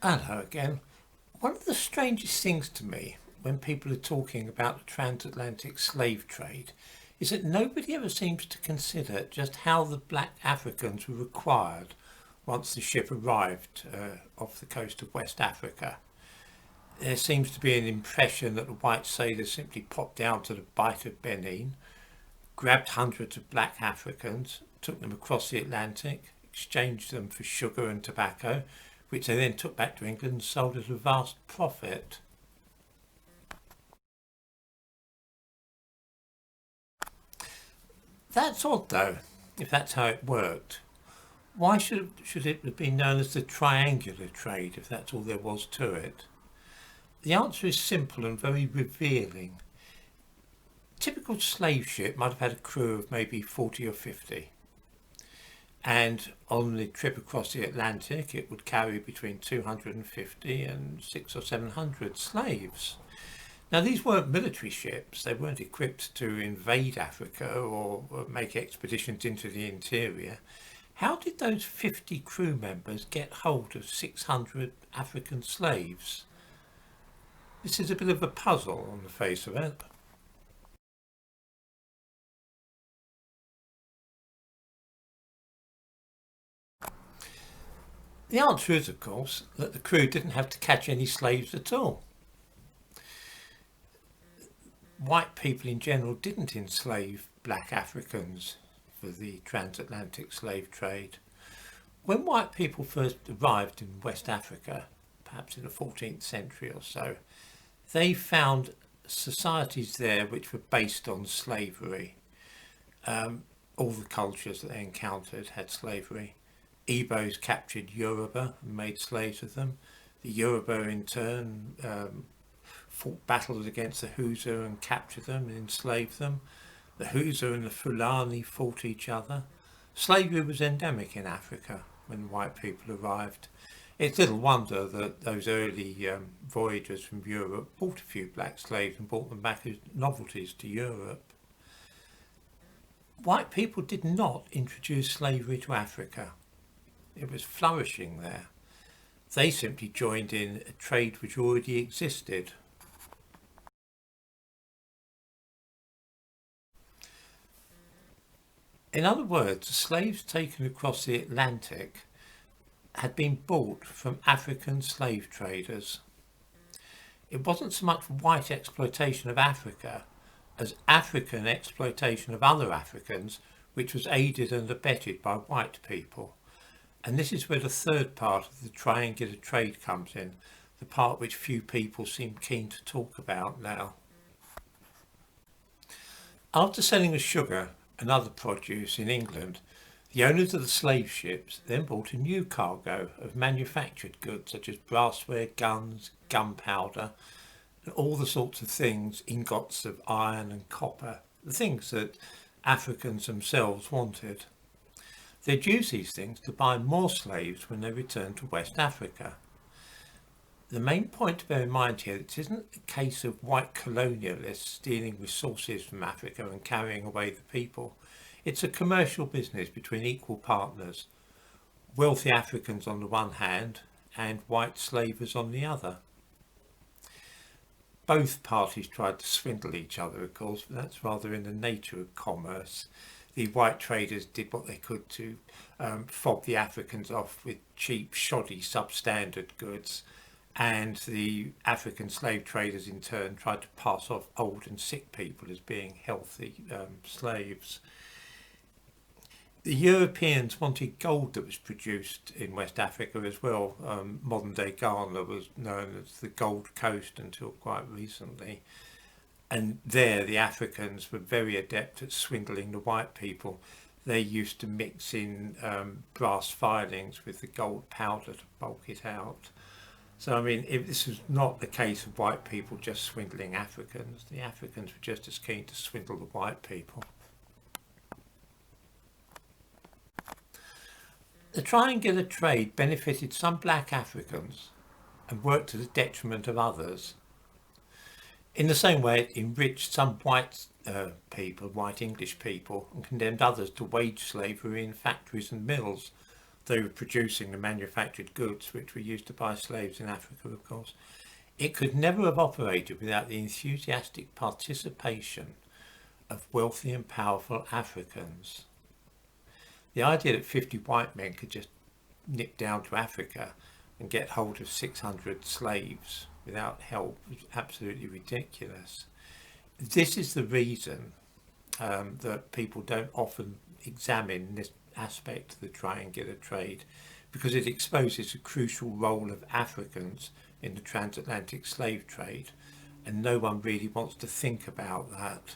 Hello again. One of the strangest things to me when people are talking about the transatlantic slave trade is that nobody ever seems to consider just how the black Africans were required once the ship arrived off the coast of West Africa. There seems to be an impression that the white sailors simply popped down to the Bight of Benin, grabbed hundreds of black Africans, took them across the Atlantic, exchanged them for sugar and tobacco, which they then took back to England and sold at a vast profit. That's odd though, if that's how it worked. Why should it have been known as the triangular trade if that's all there was to it? The answer is simple and very revealing. A typical slave ship might have had a crew of maybe 40 or 50. And on the trip across the Atlantic, it would carry between 250 and 600 or 700 slaves. Now, these weren't military ships. They weren't equipped to invade Africa or make expeditions into the interior. How did those 50 crew members get hold of 600 African slaves? This is a bit of a puzzle on the face of it. The answer is, of course, that the crew didn't have to catch any slaves at all. White people in general didn't enslave black Africans for the transatlantic slave trade. When white people first arrived in West Africa, perhaps in the 14th century or so, they found societies there which were based on slavery. All the cultures that they encountered had slavery. Igbos captured Yoruba and made slaves of them. The Yoruba in turn fought battles against the Hausa and captured them and enslaved them. The Hausa and the Fulani fought each other. Slavery was endemic in Africa when white people arrived. It's little wonder that those early voyagers from Europe bought a few black slaves and brought them back as novelties to Europe. White people did not introduce slavery to Africa. It was flourishing there. They simply joined in a trade which already existed. In other words, the slaves taken across the Atlantic had been bought from African slave traders. It wasn't so much white exploitation of Africa as African exploitation of other Africans, which was aided and abetted by white people. And this is where the third part of the triangular trade comes in, the part which few people seem keen to talk about now. After selling the sugar and other produce in England, the owners of the slave ships then bought a new cargo of manufactured goods such as brassware, guns, gunpowder, and all the sorts of things, ingots of iron and copper, the things that Africans themselves wanted. They'd use these things to buy more slaves when they returned to West Africa. The main point to bear in mind here, it isn't a case of white colonialists stealing resources from Africa and carrying away the people. It's a commercial business between equal partners, wealthy Africans on the one hand and white slavers on the other. Both parties tried to swindle each other, of course, but that's rather in the nature of commerce. The white traders did what they could to fob the Africans off with cheap, shoddy, substandard goods, and the African slave traders in turn tried to pass off old and sick people as being healthy slaves. The Europeans wanted gold that was produced in West Africa as well. Modern day Ghana was known as the Gold Coast until quite recently. And there the Africans were very adept at swindling the white people. They used to mix in brass filings with the gold powder to bulk it out. So, I mean, if this was not the case of white people just swindling Africans, the Africans were just as keen to swindle the white people. The triangular trade benefited some black Africans and worked to the detriment of others. In the same way, it enriched some white people, white English people, and condemned others to wage slavery in factories and mills, they were producing the manufactured goods which were used to buy slaves in Africa, of course. It could never have operated without the enthusiastic participation of wealthy and powerful Africans. The idea that 50 white men could just nip down to Africa and get hold of 600 slaves without help was absolutely ridiculous. This is the reason that people don't often examine this aspect of the triangular trade, because it exposes a crucial role of Africans in the transatlantic slave trade, and no one really wants to think about that.